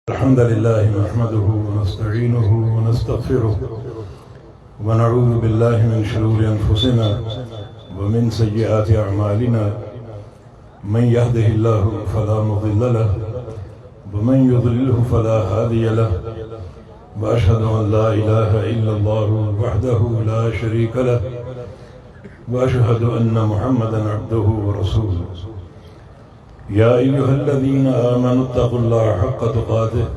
الحمد لله نحمده ونستعينه ونستغفره ونعوذ بالله من شرور أنفسنا ومن سيئات أعمالنا من يهده الله فلا مضل له ومن يضلله فلا هادي له وأشهد أن لا إله إلا الله وحده لا شريك له وأشهد أن محمدا عبده ورسوله يا أيها الذين آمنوا اتقوا الله حق تقاته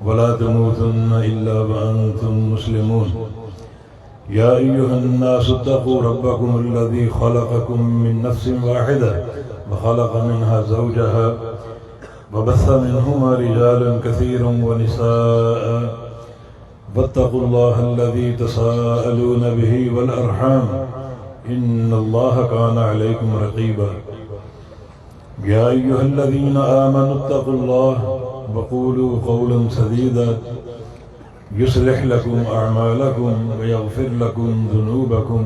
ولا تموتن إلا وأنتم مسلمون يا أيها الناس اتقوا ربكم الذي خلقكم من نفس واحدة وخلق منها زوجها وبث منهما رجالا كثيرا ونساء واتقوا الله الذي تساءلون به والأرحام إن الله كان عليكم رقيبا يا أيها الذين آمنوا اتقوا الله وقولوا قولا سديدا يصلح لكم أعمالكم ويغفر لكم ذنوبكم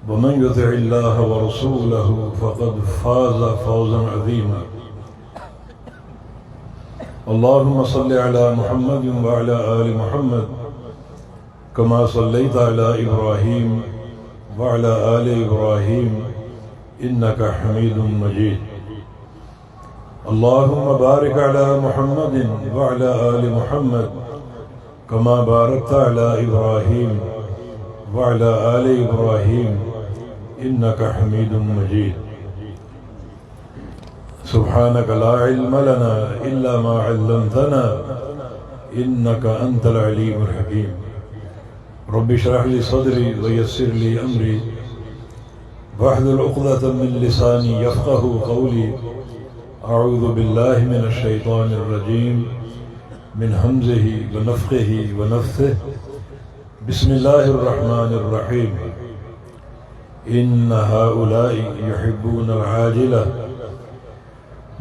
ومن يطع الله ورسوله فقد فاز فوزا عظيما اللهم صل على محمد وعلى آل محمد كما صليت على إبراهيم وعلى آل إبراهيم إنك حميد مجيد اللهم بارك على محمد وعلى آل محمد كما باركت على إبراهيم وعلى آل إبراهيم إنك حميد مجيد سبحانك لا علم لنا إلا ما علمتنا إنك أنت العليم الحكيم رب اشرح لي صدري ويسر لي أمري واحلل عقدة من لساني يفقه قولي أعوذ بالله من الشيطان الرجيم من همزه ونفخه ونفثه بسم الله الرحمن الرحيم إن هؤلاء يحبون العاجلة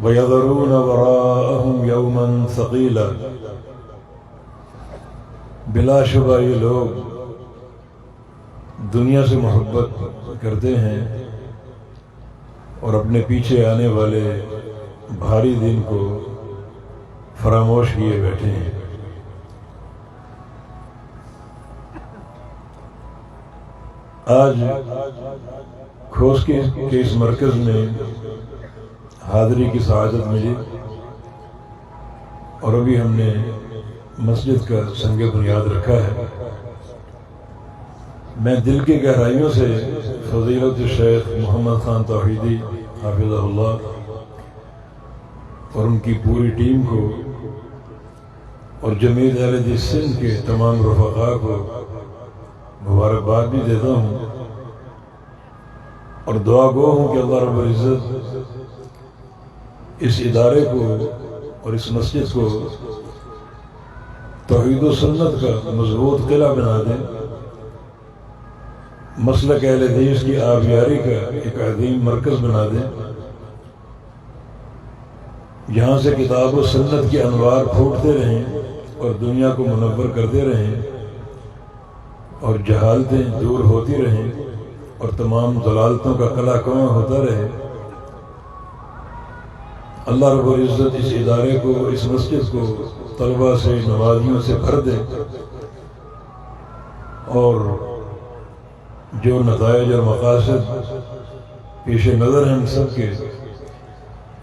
ويذرون وراءهم يوما ثقيلا بلا شبہ یہ لوگ دنیا سے محبت کرتے ہیں اور اپنے پیچھے آنے والے بھاری دن کو فراموش کیے بیٹھے ہیں۔ آج کھوس کے اس مرکز میں حاضری کی سعادت ملی اور ابھی ہم نے مسجد کا سنگ بنیاد رکھا ہے۔ میں دل کی گہرائیوں سے فضیلت شیخ محمد خان توحیدی حافظہ اللہ اور ان کی پوری ٹیم کو اور جمیعت اہل حدیث سندھ کے تمام رفقاء کو مبارکباد بھی دیتا ہوں اور دعا گو ہوں کہ اللہ رب العزت اس ادارے کو اور اس مسجد کو توحید و سنت کا مضبوط قلعہ بنا دیں، مسلک اہل حدیث کی آبیاری کا ایک عظیم مرکز بنا دیں، یہاں سے کتاب و سنت کی انوار پھوٹتے رہیں اور دنیا کو منور کرتے رہیں اور جہالتیں دور ہوتی رہیں اور تمام ضلالتوں کا قلع کواں ہوتا رہے۔ اللہ رب العزت اس ادارے کو، اس مسجد کو طلبہ سے، نمازیوں سے بھر دے اور جو نتائج اور مقاصد پیش نظر ہیں ہم سب کے،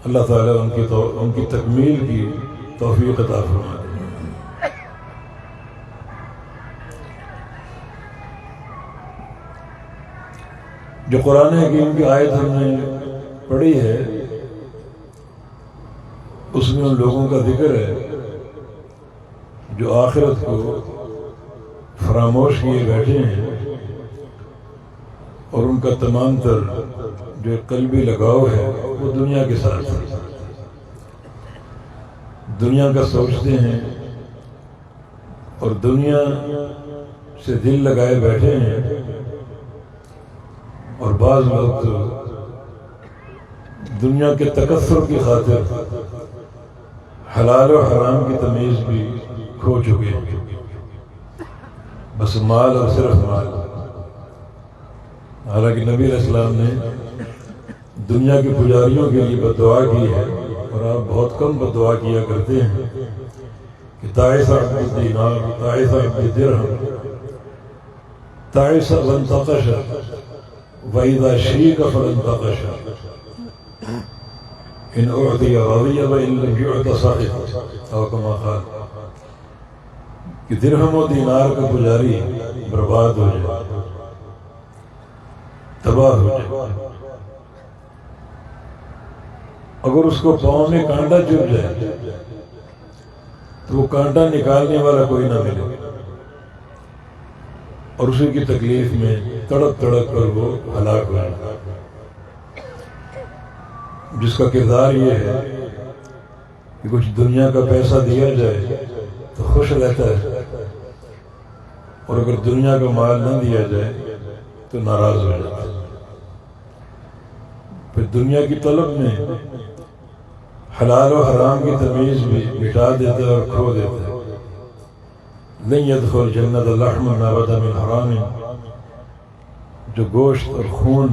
اللہ تعالیٰ ان کی تکمیل کی توفیق عطا فرما دے۔ جو قرآن حکیم کی آیت ہم نے پڑھی ہے اس میں ان لوگوں کا ذکر ہے جو آخرت کو فراموش کیے بیٹھے ہیں اور ان کا تمام تر جو قلبی لگاؤ ہے وہ دنیا کے ساتھ ہے، دنیا کا سوچتے ہیں اور دنیا سے دل لگائے بیٹھے ہیں، اور بعض وقت دنیا کے تکثر کی خاطر حلال و حرام کی تمیز بھی کھو چکے ہیں، بس مال اور صرف مال۔ حالانکہ نبی علیہ السلام نے دنیا کے پجاریوں کے لیے بد دعا کی ہے اور آپ بہت کم بدعا کیا کرتے ہیں کہ تعس عبد الدینار، تعس عبد الدرہم، تعس وانتقش وإذا شيك فلانتقش إن أعطي رضي وإن لم يعط سخط، او کما قال کہ درہم و دینار کا پجاری برباد ہو جائے، تباہ ہو جائے، اگر اس کو پاؤں میں کانٹا چبھ جائے تو وہ کانٹا نکالنے والا کوئی نہ ملے، اور اسی کی تکلیف میں تڑپ تڑپ کر وہ ہلاک ہو جائے۔ جس کا کردار یہ ہے کہ کچھ دنیا کا پیسہ دیا جائے تو خوش رہتا ہے، اور اگر دنیا کا مال نہ دیا جائے تو ناراض ہو جاتا ہے۔ پھر دنیا کی طلب میں حلال و حرام کی تمیز بھی مٹا دیتا ہے اور کھو دیتا ہے۔ لن يدخل جنت اللحم نبت من حرام، جو گوشت اور خون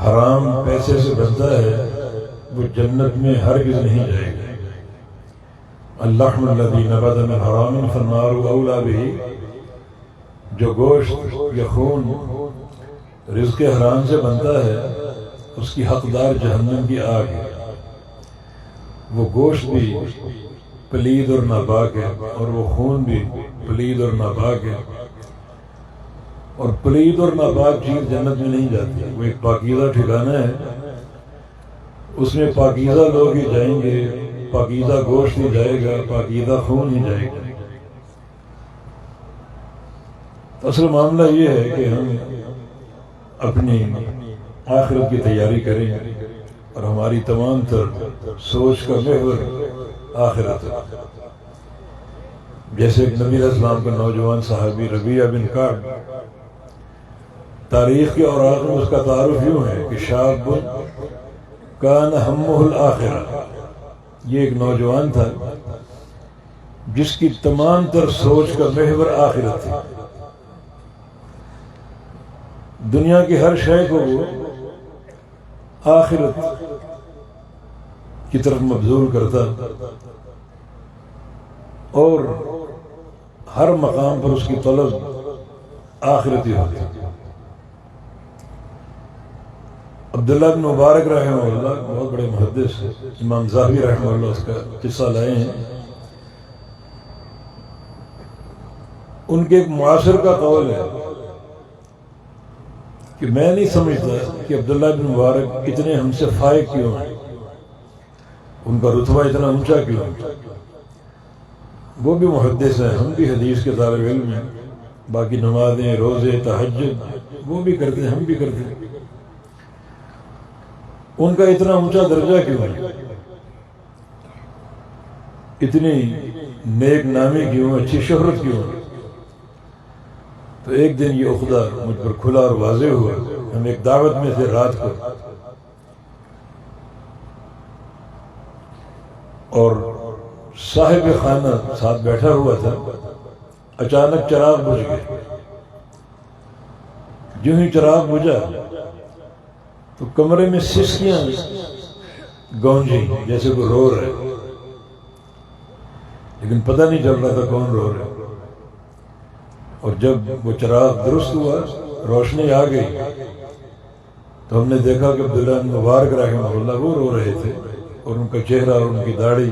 حرام پیسے سے بنتا ہے وہ جنت میں ہرگز نہیں جائے گا۔ اللحم الذي نبت من حرام فالنار اولى به، جو گوشت یا خون رزق حرام سے بنتا ہے اس کی حقدار جہنم کی آگ ہے۔ وہ گوشت بھی پلید اور ناپاک ہے، اور وہ خون بھی پلید اور ناپاک ہے، اور پلید اور ناپاک چیز جنت میں نہیں جاتی۔ وہ ایک پاکیزہ ٹھکانہ ہے، اس میں پاکیزہ لوگ ہی جائیں گے، پاکیزہ گوشت ہی جائے گا، پاکیزہ خون ہی جائے گا۔ اصل معاملہ یہ ہے کہ ہم اپنی آخرت کی تیاری کریں، اور ہماری تمام تر سوچ کا محور آخرت ہے۔ جیسے ایک نبی علیہ السلام کا نوجوان صحابی ربیعہ بن کعب، تاریخ کے اوراق میں اس کا تعارف یوں ہے کہ شاب کان ہمہ الآخرہ، یہ ایک نوجوان تھا جس کی تمام تر سوچ کا محور آخرت تھی۔ دنیا کی ہر شے کو وہ آخرت کی طرف مبذول کرتا، اور ہر مقام پر اس کی طلب آخرتی ہوتی۔ عبداللہ بن مبارک رحمہ اللہ بہت بڑے محدث ہیں، امام ذہبی رحمہ اللہ اس کا قصہ لائے ہیں۔ ان کے ایک معاصر کا قول ہے کہ میں نہیں سمجھتا کہ عبداللہ بن مبارک اتنے ہم سے فائق کیوں ہیں، ان کا رتبہ اتنا اونچا کیوں ہے۔ وہ بھی محدث ہیں، ہم بھی حدیث کے طالب علم ہیں، باقی نمازیں، روزے، تہجد وہ بھی کرتے ہیں، ہم بھی کرتے ہیں۔ ان کا اتنا اونچا درجہ کیوں ہے، اتنی نیک نامی کیوں، اچھی شہرت کیوں ہے؟ تو ایک دن یہ عقدہ مجھ پر کھلا اور واضح ہوا۔ ہم ایک دعوت میں تھے رات کو، اور صاحب خانہ ساتھ بیٹھا ہوا تھا، اچانک چراغ بجھ گئے۔ جو ہی چراغ بجھا تو کمرے میں سسکیاں گونجی جیسے کوئی رو رہے، لیکن پتہ نہیں چل رہا تھا کون رو رہے۔ اور جب وہ چراغ درست ہوا، روشنی آ گئی، تو ہم نے دیکھا کہ عبداللہ بن مبارک رحمہ اللہ وہ رو رہے تھے، اور ان کا چہرہ اور ان کی داڑھی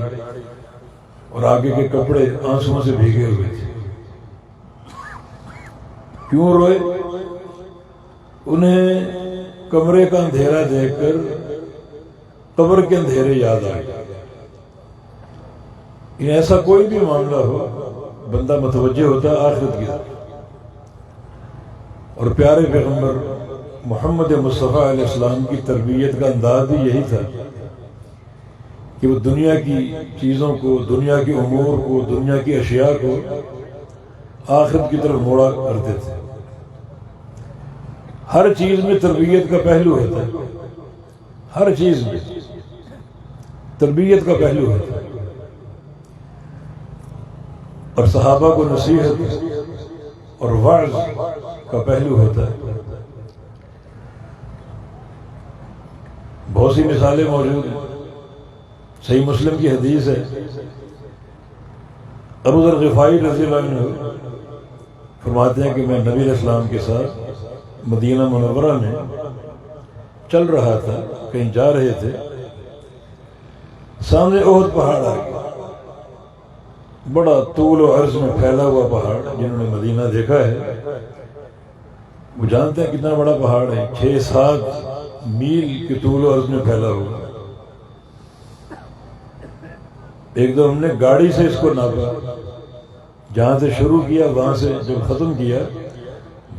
اور آگے کے کپڑے آنسوؤں سے بھیگے ہوئے تھے۔ کیوں روئے؟ انہیں کمرے کا اندھیرا دیکھ کر قبر کے اندھیرے یاد آئے۔ ایسا کوئی بھی معاملہ ہو، بندہ متوجہ ہوتا ہے آخرت کی طرف۔ اور پیارے پیغمبر محمد مصطفیٰ علیہ السلام کی تربیت کا انداز بھی یہی تھا کہ وہ دنیا کی چیزوں کو، دنیا کے امور کو، دنیا کی اشیاء کو آخرت کی طرف موڑا کرتے تھے۔ ہر چیز میں تربیت کا پہلو ہوتا ہے، ہر چیز میں تربیت کا پہلو ہوتا ہے، اور صحابہ کو نصیحت اور وعظ کا پہلو ہوتا ہے۔ بہت سی مثالیں موجود ہیں۔ صحیح مسلم کی حدیث ہے، ابو ذر غفاری رضی اللہ عنہ فرماتے ہیں کہ میں نبی علیہ السلام کے ساتھ مدینہ منورہ میں چل رہا تھا، کہیں جا رہے تھے، سامنے احد پہاڑ آ گیا، بڑا طول و عرض میں پھیلا ہوا پہاڑ۔ جنہوں نے مدینہ دیکھا ہے وہ جانتے ہیں کتنا بڑا پہاڑ ہے، 6-7 میل کے طول و عرض میں پھیلا ہوا۔ ایک دو ہم نے گاڑی سے اس کو ناپا، جہاں سے شروع کیا وہاں سے جب ختم کیا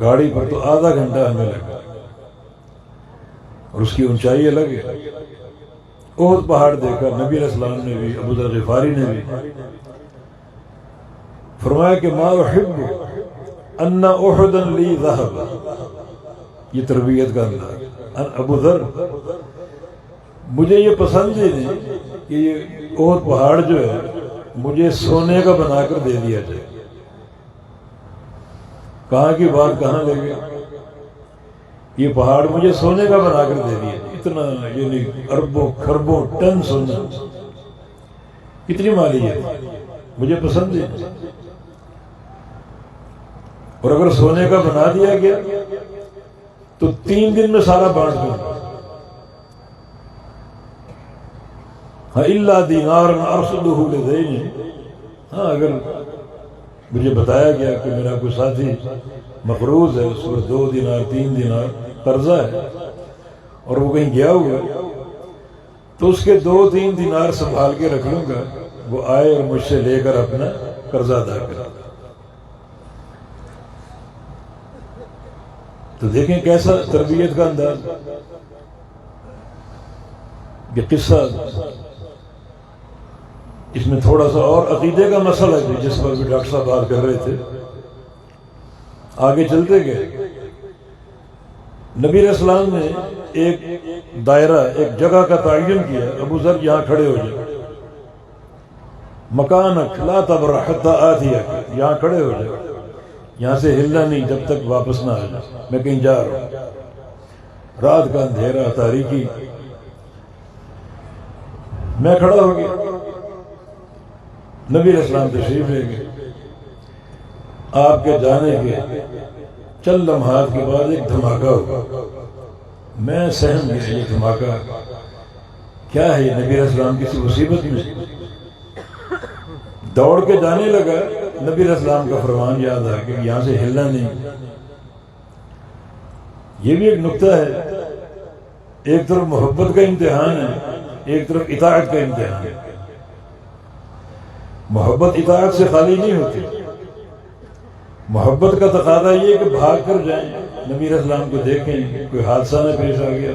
گاڑی پر تو آدھا گھنٹہ ہمیں لگا، اور اس کی اونچائی الگ ہے۔ احد پہاڑ دیکھا نبی علیہ السلام نے بھی، ابو ذر غفاری نے بھی، فرمایا کہ ما احب ان احدا لی ذہب، یہ تربیت کا انداز۔ ابو ذر مجھے یہ پسند ہی نہیں کہ یہ احد پہاڑ جو ہے مجھے سونے کا بنا کر دے دیا جائے۔ کہاں کی بات کہاں لے گئے، یہ پہاڑ مجھے سونے کا بنا کر دے دیا، اتنا یعنی اربوں خربوں ٹن سونا، کتنی مالیت، مجھے پسند ہے۔ اور اگر سونے کا بنا دیا گیا تو 3 دن میں سارا بانٹ دوں، ہاں الا دینار ارشدہ لدین، ہاں اگر مجھے بتایا گیا کہ میرا کوئی ساتھی مقروض ہے، اس پر 2 دینار 3 دینار قرضہ ہے اور وہ کہیں گیا ہوا تو اس کے 2-3 دینار سنبھال کے رکھ لوں گا، وہ آئے اور مجھ سے لے کر اپنا قرضہ ادا کرے۔ تو دیکھیں کیسا تربیت کا انداز۔ یہ قصہ اس میں تھوڑا سا اور عقیدے کا مسئلہ ہے جس پر بھی ڈاکٹر صاحب بات کر رہے تھے، آگے چلتے گئے۔ نبی علیہ السلام نے ایک دائرہ، ایک جگہ کا تعین کیا، ابو ذر یہاں کھڑے ہو جائے، مکانک لا تبرح حتی آتیک، یہاں کھڑے ہو جائے، یہاں سے ہلنا نہیں جب تک واپس نہ آ جائے، میں کہیں جا رہا ہوں۔ رات کا اندھیرا، تاریکی، میں کھڑا ہو گیا، نبی علیہ السلام تشریف لے گئے۔ آپ کے جانے کے چند لمحات کے بعد ایک دھماکہ ہوا، میں سہم گیا، یہ دھماکہ کیا ہے؟ یہ نبی علیہ السلام کسی مصیبت میں، دوڑ کے جانے لگا، نبی علیہ السلام کا فرمان یاد آ کہ یہاں سے ہلنا نہیں۔ یہ بھی ایک نکتہ ہے، ایک طرف محبت کا امتحان ہے، ایک طرف اطاعت کا امتحان ہے۔ محبت اطاعت سے خالی نہیں ہوتی، محبت کا تقاضا یہ کہ بھاگ کر جائیں، نبی علیہ السلام کو دیکھیں، کوئی حادثہ نہ پیش آ گیا،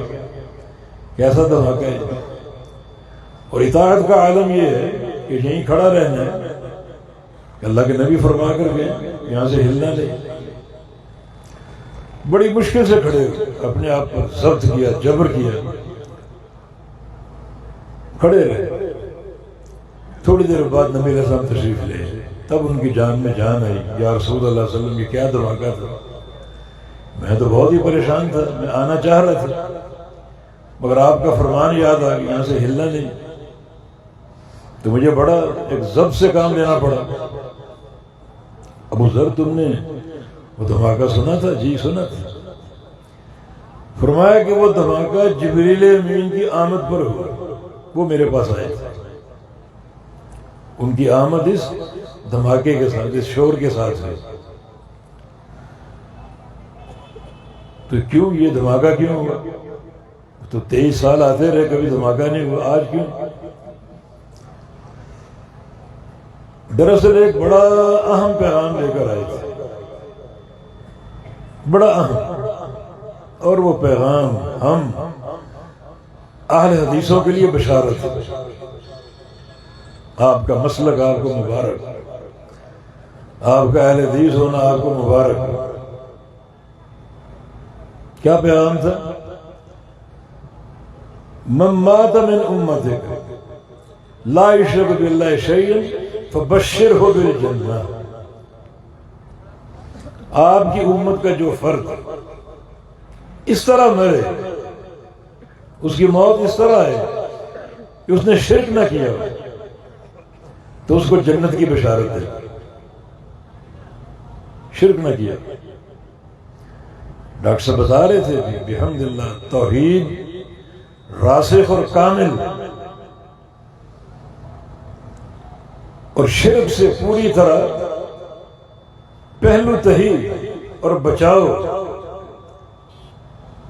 کیسا دھماکہ ہے۔ اور اطاعت کا عالم یہ ہے کہ یہیں کھڑا رہنا ہے، کہ اللہ کے نبی فرما کر گئے یہاں سے ہلنا نہیں۔ بڑی مشکل سے کھڑے ہوئے، اپنے آپ پر ضبط کیا، جبر کیا، کھڑے رہے۔ تھوڑی دیر بعد نبی علیہ السلام تشریف لے، تب ان کی جان میں جان آئی، یا رسول اللہ صلی اللہ علیہ وسلم، یہ کیا دھماکہ تھا؟ میں تو بہت ہی پریشان تھا، میں آنا چاہ رہا تھا، مگر آپ کا فرمان یاد آ گیا، یہاں سے ہلنا نہیں، تو مجھے بڑا ایک ضبط سے کام لینا پڑا۔ ابو ذر تم نے وہ دھماکہ سنا تھا؟ جی سنا تھا۔ فرمایا کہ وہ دھماکہ جبریل امین کی آمد پر ہوا، وہ میرے پاس آئے تھے، ان کی آمد اس دھماکے کے ساتھ، اس شور کے ساتھ ہے۔ تو کیوں یہ دھماکہ کیوں ہوا؟ تو 23 سال آتے رہے، کبھی دھماکہ نہیں ہوا، آج کیوں؟ دراصل ایک بڑا اہم پیغام لے کر آئے تھے، بڑا اہم، اور وہ پیغام ہم اہل حدیثوں کے لیے بشارت ہے۔ آپ کا مسلک آپ کو مبارک، آپ کا اہل حدیث ہونا آپ کو مبارک۔ کیا پیغام تھا؟ من مات من امتک لا یشرک باللہ شیئا فبشرہ بالجنہ، آپ کی امت کا جو فرد اس طرح مرے، اس کی موت اس طرح ہے کہ اس نے شرک نہ کیا تو اس کو جنت کی بشارت ہے. شرک نہ کیا. ڈاکٹر صاحب بتا رہے تھے بحمد اللہ توحید راسخ اور کامل اور شرک سے پوری طرح پہلو تہی اور بچاؤ.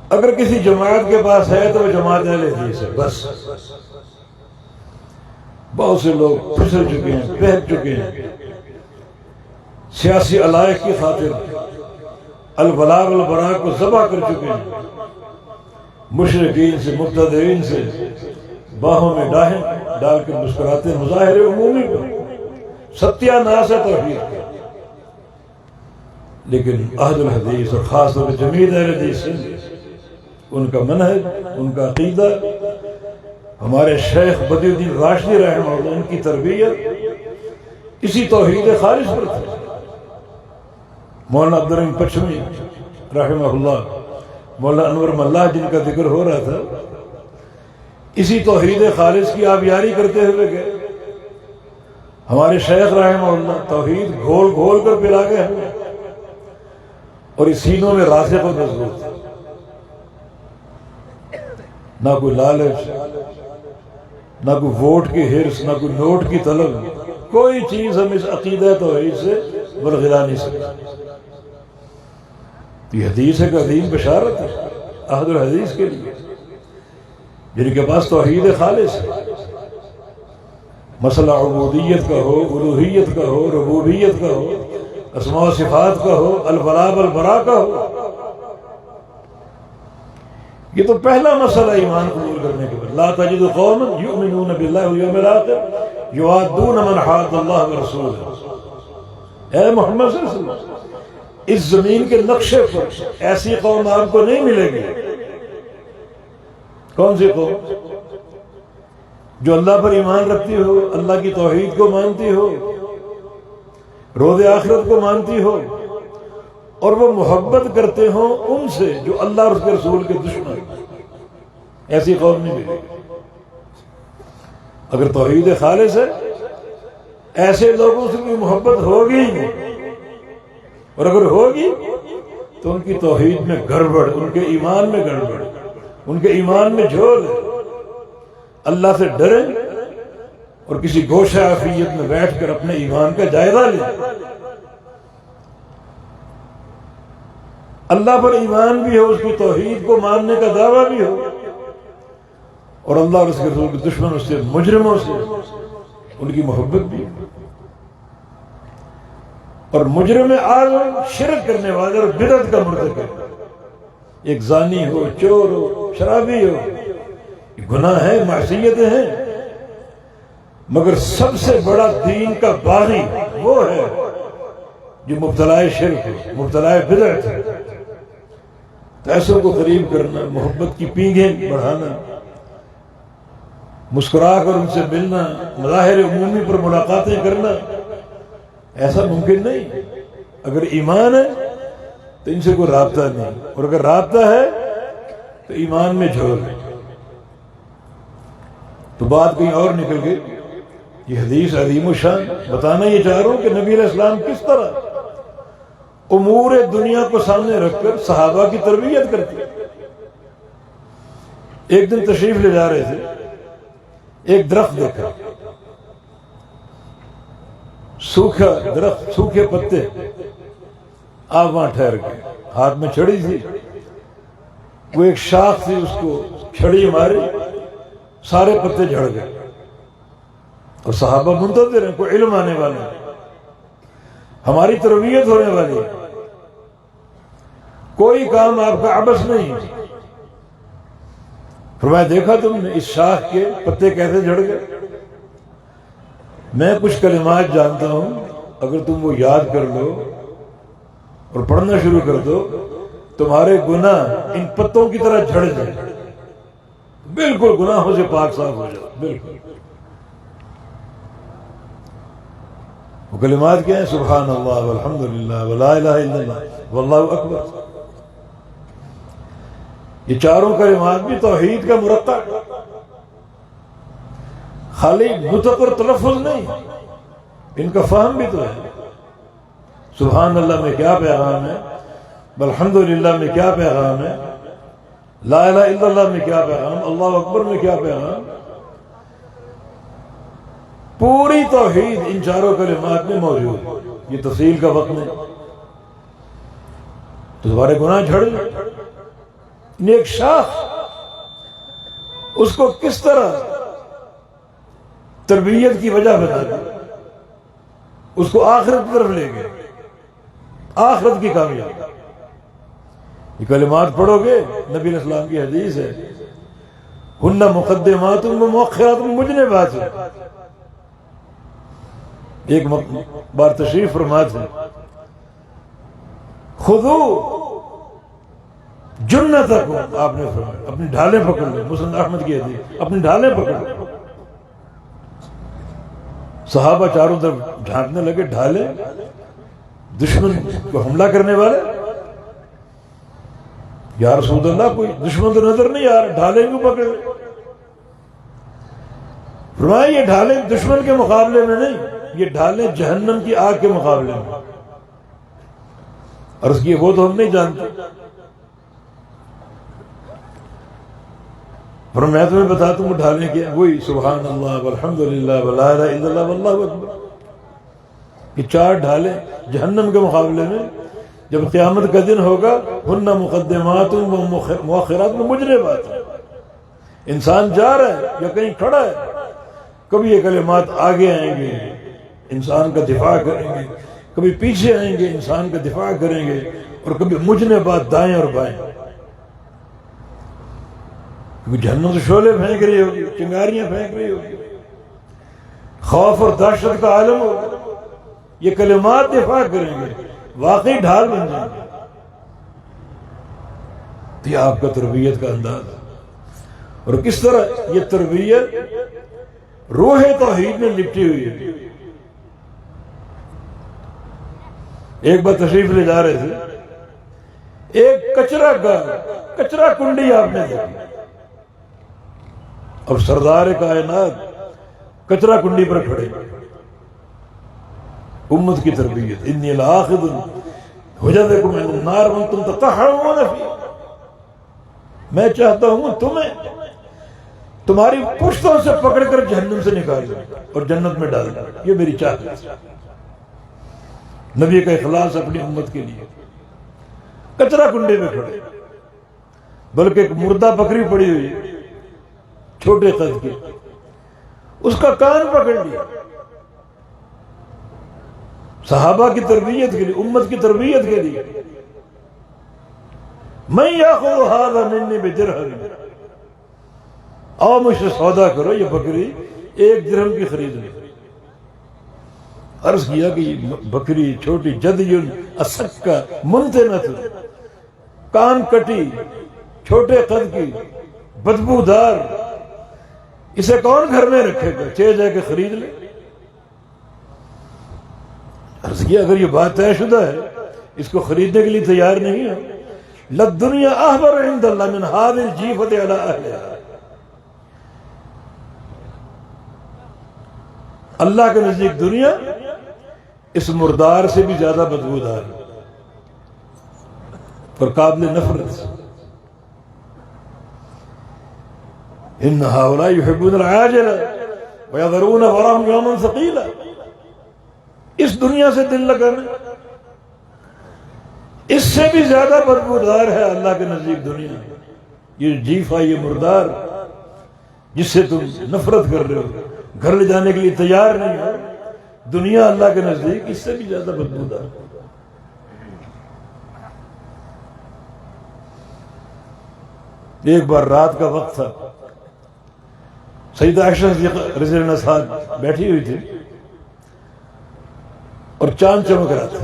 اگر کسی جماعت کے پاس ہے تو وہ جماعت اہل حدیث ہے بس. بہت سے لوگ پھسل چکے ہیں، بہک چکے ہیں، سیاسی علائق کی خاطر الولاء والبراء کو ذبح کر چکے ہیں. مشرکین سے مبتدعین سے باہوں میں ڈاہیں ڈال کے مسکراتے ہیں. مظاہر عمومی پر ستیہ ناس ہے توحید کا. لیکن اہل الحدیث اور خاص طور پہ جمعیت اہل حدیث سے ان کا منہج، ان کا عقیدہ، ہمارے شیخ بدی الدین راشدی رحمہ اللہ ان کی تربیت اسی توحید خالص پر تھی. مولانا عبدالرحیم پچھمی رحمہ اللہ، مولانا انور ملا جن کا ذکر ہو رہا تھا، اسی توحید خالص کی آپ یاری کرتے ہوئے گئے. ہمارے شیخ رحمہ اللہ توحید گھول گھول کر پلا گئے ہمیں، اور اس سینوں میں راسخ و مضبوط. نہ کوئی لالچ، نہ کوئی ووٹ کی حرص، نہ کوئی نوٹ کی طلب. کوئی چیز ہم اس عقیدہ توحید سے برگلا نہیں سکتے. یہ حدیث ایک عظیم بشارت ہے اہل الحدیث کے لیے جن کے پاس توحید خالص ہے. مسئلہ عبودیت کا ہو، الوہیت کا ہو، ربوبیت کا ہو، اسماء و صفات کا ہو، الولاء والبراء کا ہو. یہ تو پہلا مسئلہ ایمان قبول کرنے کے بعد. لا تجد قوما یؤمنون باللہ والیوم الآخر یوادون من حاد اللہ ورسولہ. اے محمد صلی اللہ علیہ وسلم، اس زمین کے نقشے پر ایسی قوم آپ کو نہیں ملے گی. کون سی قوم؟ جو اللہ پر ایمان رکھتی ہو، اللہ کی توحید کو مانتی ہو، روز آخرت کو مانتی ہو، اور وہ محبت کرتے ہوں ان سے جو اللہ اور اس کے رسول کے دشمن. ایسی قوم نہیں ملے گی. اگر توحید خالص ہے ایسے لوگوں سے کوئی محبت ہوگی ہی نہیں، اور اگر ہوگی تو ان کی توحید میں گڑبڑ، ان کے ایمان میں گڑبڑ، ان کے ایمان میں جھول ہے. اللہ سے ڈریں اور کسی گوشہ عافیت میں بیٹھ کر اپنے ایمان کا جائزہ لیں. اللہ پر ایمان بھی ہو، اس کی توحید کو ماننے کا دعویٰ بھی ہو، اور اللہ اور اس کے رسول کے دشمنوں سے، مجرموں سے ان کی محبت بھی ہو. اور مجرم اعظم شرک کرنے والے اور بدعت کا مرتکب، ایک زانی ہو، چور ہو، شرابی ہو، گناہ ہے، معصیتیں ہیں، مگر سب سے بڑا دین کا باغی وہ ہے جو مبتلا شرک ہے، مبتلا بدعت ہے. تو ایسوں کو قریب کرنا، محبت کی پینگیں بڑھانا، مسکرا کر ان سے ملنا، مظاہر عمومی پر ملاقاتیں کرنا، ایسا ممکن نہیں. اگر ایمان ہے تو ان سے کوئی رابطہ نہیں، اور اگر رابطہ ہے تو ایمان میں جھول ہے. تو بات کہیں اور نکل گئی. یہ حدیث عظیم الشان بتانا یہ چاہ رہا ہوں کہ نبی علیہ السلام کس طرح امور دنیا کو سامنے رکھ کر صحابہ کی تربیت کرتے. ایک دن تشریف لے جا رہے تھے، ایک درخت دیکھا، سوکھا درخت، سوکھے پتے. آپ وہاں ٹھہر گئے، ہاتھ میں چھڑی تھی، وہ ایک شاخ تھی، اس کو چھڑی ماری، سارے پتے جھڑ گئے. اور صحابہ منتظر ہیں، کوئی علم آنے والا ہے، ہماری تربیت ہونے والی ہے، کوئی کام آپ کا عبث نہیں. فرمایا دیکھا تم نے اس شاخ کے پتے کیسے جھڑ گئے؟ میں کچھ کلمات جانتا ہوں، اگر تم وہ یاد کر لو اور پڑھنا شروع کر دو، تمہارے گناہ ان پتوں کی طرح جھڑ جائیں، بالکل گناہوں سے پاک صاف ہو جاؤ. بالکل. وہ کلمات کیا ہیں؟ سبحان اللہ والحمدللہ ولا الہ الا اللہ واللہ اکبر. یہ چاروں کلمات بھی توحید کا مرقع. خالی نطق اور تلفظ نہیں، ان کا فہم بھی تو ہے۔ سبحان اللہ میں کیا پیغام ہے، الحمدللہ میں کیا پیغام ہے، لا الہ الا اللہ میں کیا پیغام، اللہ اکبر میں کیا پیغام۔ پوری توحید ان چاروں کلمات میں موجود ہے۔ یہ تفصیل کا وقت نہیں، تو تمہارے گناہ جھڑ جائیں۔ نیک شاخ اس کو کس طرح تربیت کی وجہ بتا دی، اس کو آخرت کی طرف لے گئے، آخرت کی کامیابی۔ یہ کلمات پڑھو گے، نبی علیہ السلام کی حدیث ہے، ہن مقدمات و مؤخرات مجنبات۔ ایک بار تشریف فرما تھے، خذو جنتکم، آپ نے فرمایا اپنی ڈھالیں پکڑ لیں، مسند احمد کی حدیث، اپنی ڈھالیں پکڑ لیں۔ صحابہ چاروں طرف جھانکنے لگے، ڈھالیں، دشمن کو حملہ کرنے والے، یا رسول اللہ کوئی دشمن تو نظر نہیں آ رہا، ڈھالیں کیوں پکڑ لیں؟ فرمایا یہ ڈھالیں دشمن کے مقابلے میں نہیں، یہ ڈھالیں جہنم کی آگ کے مقابلے میں۔ عرض کیے وہ تو ہم نہیں جانتے۔ اور میں تمہیں بتاتا ہوں ڈھالیں کیا، وہی سبحان اللہ والحمدللہ ولا الہ الا اللہ واللہ اکبر۔ یہ چار ڈھالیں جہنم کے مقابلے میں جب قیامت کا دن ہوگا، ہن مقدمات و مؤخرات مجنبات۔ انسان جا رہا ہے یا کہیں کھڑا ہے، کبھی یہ کلمات آگے آئیں گے، انسان کا دفاع کریں گے، کبھی پیچھے آئیں گے، انسان کا دفاع کریں گے، اور کبھی مجنبات دائیں اور بائیں۔ کیونکہ جہنم سے شعلے پھینک رہی ہوگی، چنگاریاں پھینک رہی ہوگی، خوف اور دہشت کا عالم ہوگا۔ یہ کلمات دفاع کریں گے، واقعی ڈھال بن جائیں گے۔ تو یہ آپ کا تربیت کا انداز ہے، اور کس طرح یہ تربیت روح توحید میں لپٹی ہوئی ہے۔ ایک بار تشریف لے جا رہے تھے، ایک کچرا کنڈی آپ نے دیکھی، اور سردار کائنات کچرا کنڈی پر کھڑے، امت کی تربیت، انی لاخذ حجبکم من النار وانتم تطہرون فیہا، میں چاہتا ہوں تمہیں تمہاری پشتوں سے پکڑ کر جہنم سے نکال دوں اور جنت میں ڈال دوں، یہ میری چاہت ہے۔ نبی کا اخلاص اپنی امت کے لیے، کچرا کنڈے میں کھڑے، بلکہ ایک مردہ بکری پڑی ہوئی چھوٹے قد کی، اس کا کان پکڑ لیا، صحابہ کی تربیت کے لیے، امت کی تربیت کے لیے۔ میں یاخذ ھذا منی بدرہم، آؤ مجھ سے سودا کرو، یہ بکری 1 درہم کی خرید لی۔ عرض کیا کہ یہ بکری چھوٹی جدی اسکا منتنت، کان کٹی، چھوٹے قد کی، بدبودار، اسے کون گھر میں رکھے گا، جا کے خرید لے۔ عرض کیا اگر یہ بات طے شدہ ہے، اس کو خریدنے کے لیے تیار نہیں ہے، للدنیا احبر عند اللہ من هذه الجیفة علی اہلها، اللہ کے نزدیک دنیا اس مردار سے بھی زیادہ بدبودار اور قابل نفرت۔ ان هؤلاء يحبون العاجلة ويذرون وراءهم يوما ثقيلا، اس دنیا سے دل لگانا اس سے بھی زیادہ بدبودار ہے اللہ کے نزدیک دنیا۔ یہ جیفا، یہ مردار جس سے تم نفرت کر رہے ہو، گھر لے جانے کے لیے تیار نہیں ہو، دنیا اللہ کے نزدیک اس سے بھی زیادہ بدبودار۔ ایک بار رات کا وقت تھا، سیدہ عائشہ رضی اللہ عنہا ساتھ بیٹھی ہوئی تھی، اور چاند چمک رہا تھا۔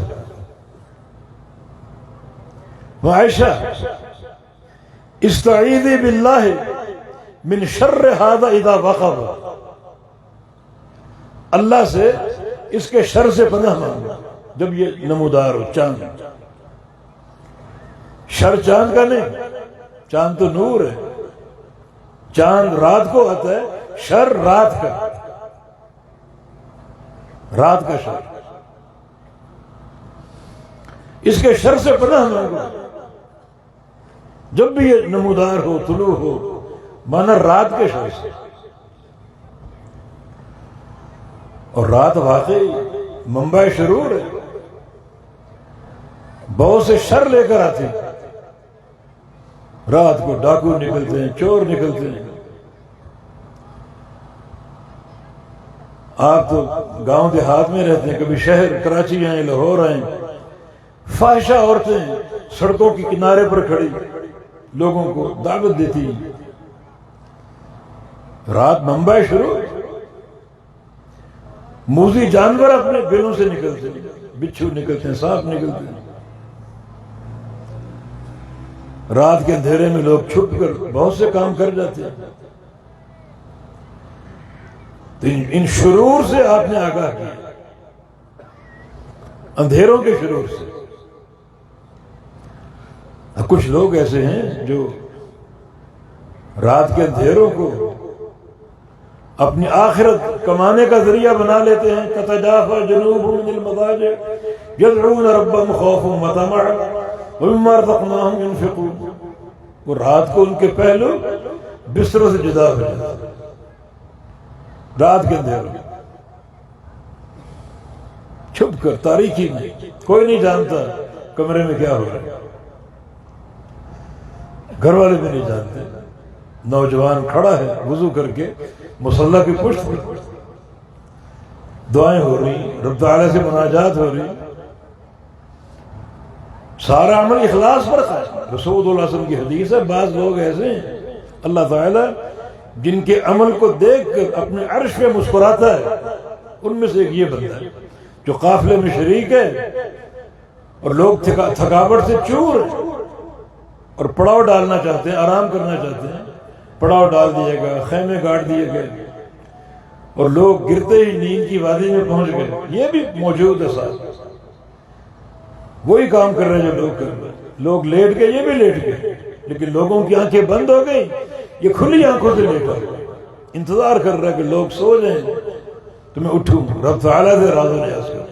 عائشہ استعیذی باللہ من شر ھذا اذا وقب، اللہ سے اس کے شر سے پناہ مانگو جب یہ نمودار ہو، چاند۔ شر چاند کا نہیں، چاند تو نور ہے، چاند رات کو آتا ہے، شر رات کا۔ رات کا شر، اس کے شر سے پناہ مانگو۔ جب بھی یہ نمودار ہو، طلوع ہو، مانا رات کے شر سے۔ اور رات واقعی منبع شرور ہے، بہت سے شر لے کر آتے ہیں۔ رات کو ڈاکو نکلتے ہیں، چور نکلتے ہیں۔ آپ تو گاؤں دیہات میں رہتے ہیں، کبھی شہر کراچی آئیں، لاہور آئیں، فاحشہ عورتیں سڑکوں کے کنارے پر کھڑی لوگوں کو دعوت دیتی ہیں۔ رات منبع شروع، موذی جانور اپنے بلوں سے نکلتے ہیں، بچھو نکلتے ہیں، سانپ نکلتے ہیں۔ رات کے اندھیرے میں لوگ چھپ کر بہت سے کام کر جاتے ہیں۔ تو ان شرور سے آپ نے آگاہ کیا، اندھیروں کے شرور سے۔ کچھ لوگ ایسے ہیں جو رات کے اندھیروں کو اپنی آخرت کمانے کا ذریعہ بنا لیتے ہیں۔ تتجافى جنوبهم عن المضاجع يدعون ربهم خوفا وطمعا ومما رزقناهم ينفقون۔ وہ رات کو ان کے پہلو بستروں سے جدا ہو جاتے ہیں، رات کے اندھیروں چھپ کر تاریکی میں، کوئی نہیں جانتا کمرے میں کیا ہو رہا ہے، گھر والے بھی نہیں جانتے۔ نوجوان کھڑا ہے وضو کر کے مصلی کی پشت پر، دعائیں ہو رہی، رب تعالیٰ سے مناجات ہو رہی، سارا عمل اخلاص پر قائم۔ رسول اللہ صلی اللہ علیہ وسلم کی حدیث ہے، بعض لوگ ایسے ہیں اللہ تعالیٰ جن کے عمل کو دیکھ کر اپنے عرش پہ مسکراتا ہے۔ ان میں سے ایک یہ بندہ ہے جو قافلے میں شریک ہے اور لوگ تھکاوٹ سے چور ہیں اور پڑاؤ ڈالنا چاہتے ہیں، آرام کرنا چاہتے ہیں، پڑاؤ ڈال دیا گیا، خیمے گاڑ دیے گئے اور لوگ گرتے ہی نیند کی وادی میں پہنچ گئے۔ یہ بھی موجود ہے ساتھ، وہی کام کر رہے ہیں جو لوگ کر رہے ہیں۔ لوگ لیٹ گئے، یہ بھی لیٹ گئے، لیکن لوگوں کی آنکھیں بند ہو گئی، یہ کھلی آنکھوں سے لیٹا انتظار کر رہا ہے کہ لوگ سو جائیں تو میں اٹھوں، رب تعالیٰ سے راز و نیاز کروں،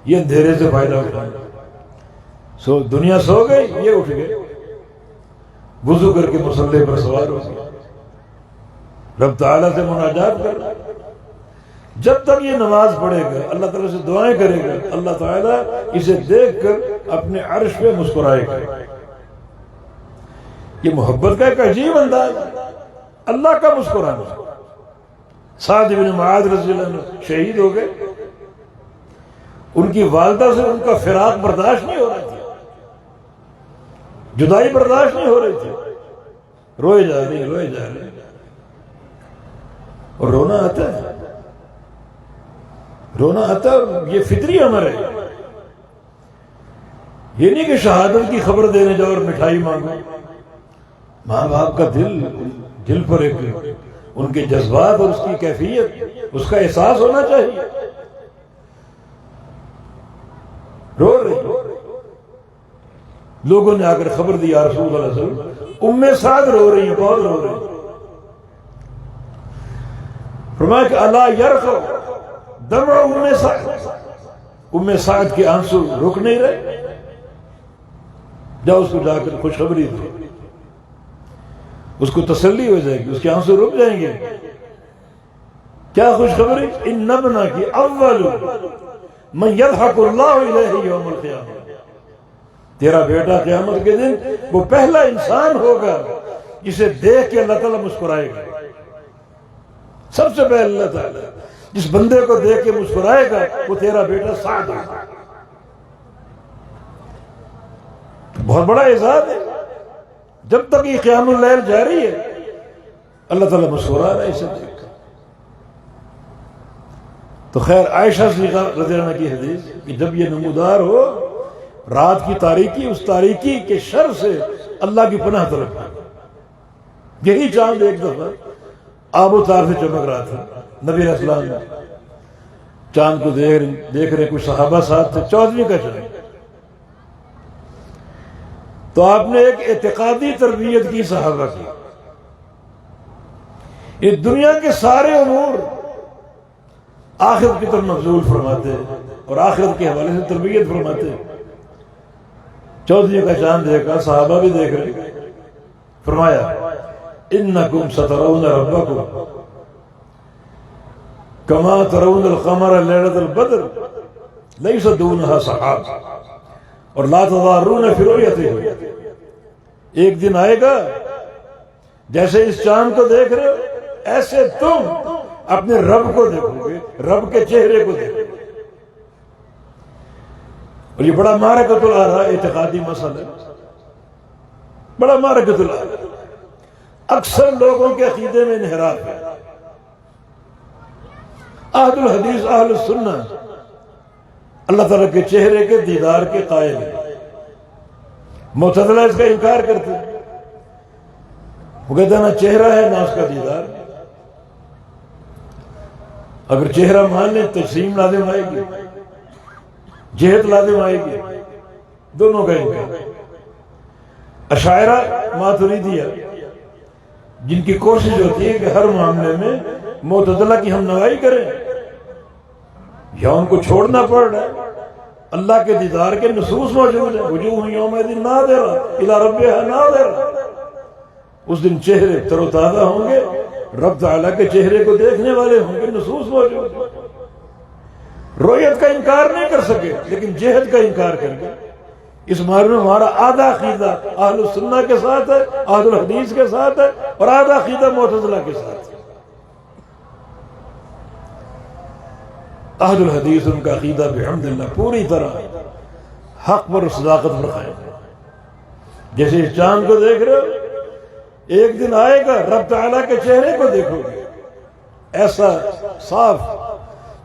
یہ اندھیرے سے فائدہ اٹھائیں۔ دنیا سو گئی، یہ اٹھ گئے، وضو کر کے مصلی پر سوار ہو گئے، رب تعالیٰ سے مناجات کر رہا ہے۔ جب تک یہ نماز پڑھے گا، اللہ تعالیٰ سے دعائیں کرے گا، اللہ تعالیٰ اسے دیکھ کر اپنے عرش پہ مسکرائے گا۔ یہ محبت کا ایک عجیب انداز ہے، اللہ کا مسکرانا۔ سعد بن معاذ رضی اللہ عنہ شہید ہو گئے، ان کی والدہ سے ان کا فراق برداشت نہیں ہو رہا تھا، جدائی برداشت نہیں ہو رہی تھی، روئے جا رہے اور رونا آتا ہے، رونا آتا ہے، یہ فطری امر ہے۔ یہ نہیں کہ شہادت کی خبر دینے جاؤ اور مٹھائی مانگو۔ ماں باپ کا دل پر ایک ان کے جذبات اور اس کی کیفیت، اس کا احساس ہونا چاہیے۔ رو رہے لوگوں نے آ کر خبر دی، یا رسول اللہ صلی اللہ علیہ وسلم، ام سعد رو رہی ہیں، بہت رو رہی ہیں۔ فرمایا کہ الا یرقع دمع ام سعد، ام سعد کے آنسو رک نہیں رہے، جاؤ اس کو جا کر خوشخبری دو، اس کو تسلی ہو جائے گی، اس کے آنسو رک جائیں گے۔ کیا خوشخبری؟ ان ابنک اول من یضحک اللہ الیہ یوم القیامہ، تیرا بیٹا قیامت کے دن وہ پہلا انسان ہوگا جسے دیکھ کے اللہ تعالیٰ مسکرائے گا۔ سب سے پہلے اللہ تعالیٰ جس بندے کو دیکھ کے مسکرائے گا وہ تیرا بیٹا سعد ہوگا۔ بہت بڑا اعزاز ہے، جب تک یہ قیام اللیل جاری ہے اللہ تعالیٰ مسکرا رہا ہے اسے دیکھ۔ تو خیر، عائشہ صدیقہ رضی اللہ عنہ کی حدیث کہ جب یہ نمودار ہو رات کی تاریکی، اس تاریکی کے شر سے اللہ کی پناہ طلب۔ یہی چاند ایک دفعہ آب و تاب سے چمک رہا تھا، نبی علیہ السلام چاند کو دیکھ رہے، کچھ صحابہ ساتھ تھے، 14ویں کا چاند۔ تو آپ نے ایک اعتقادی تربیت کی صحابہ کی، یہ دنیا کے سارے امور آخرت کی طرف مبذول فرماتے اور آخرت کے حوالے سے تربیت فرماتے. چودھری کا چاند دیکھا، صحابہ بھی دیکھ رہے. فرمایا انکم سترون ربکم کما ترون القمر لیلۃ البدر لیس دونها سحاب اور لا تضارون فی رؤیتہ. ایک دن آئے گا جیسے اس چاند کو دیکھ رہے ہو ایسے تم اپنے رب کو دیکھو گے، رب کے چہرے کو دیکھو گے. اور یہ بڑا معرکۃ الآراء اعتقادی مسئلہ ہے، بڑا معرکۃ الآراء. اکثر لوگوں کے عقیدے میں انحراف ہے. اہل الحدیث اہل السنہ اللہ تعالیٰ کے چہرے کے دیدار کے قائل ہیں. معتزلہ اس کا انکار کرتے ہیں، وہ کہتے ہیں نہ چہرہ ہے نہ اس کا دیدار. اگر چہرہ مان لیں تجسیم لازم آئے گی، جہت لازم آئے گی، دونوں کا انکار. اشاعرہ ماتریدیہ جن کی کوشش ہوتی ہے کہ ہر معاملے میں معتزلہ کی ہم نوائی کریں یا ان کو چھوڑنا پڑ رہا ہے. اللہ کے دیدار کے نصوص موجود ہیں. وجوہ یومئذ ناظرہ الی ربہا ناظرہ. اس دن چہرے تر و تازہ ہوں گے، رب تعالیٰ کے چہرے کو دیکھنے والے ہوں گے. نصوص موجود ہیں. رؤیت کا انکار نہیں کر سکے لیکن جہت کا انکار کر گئے. اس بارے میں ہمارا آدھا عقیدہ اہل السنہ کے ساتھ ہے، اہل الحدیث کے ساتھ ہے، اور آدھا عقیدہ معتزلہ کے ساتھ ہے. اہل الحدیث ان کا عقیدہ بحمدللہ پوری طرح حق پر صداقت پر قائم ہے. جیسے اس چاند کو دیکھ رہے ہو، ایک دن آئے گا رب تعالیٰ کے چہرے کو دیکھو گے ایسا صاف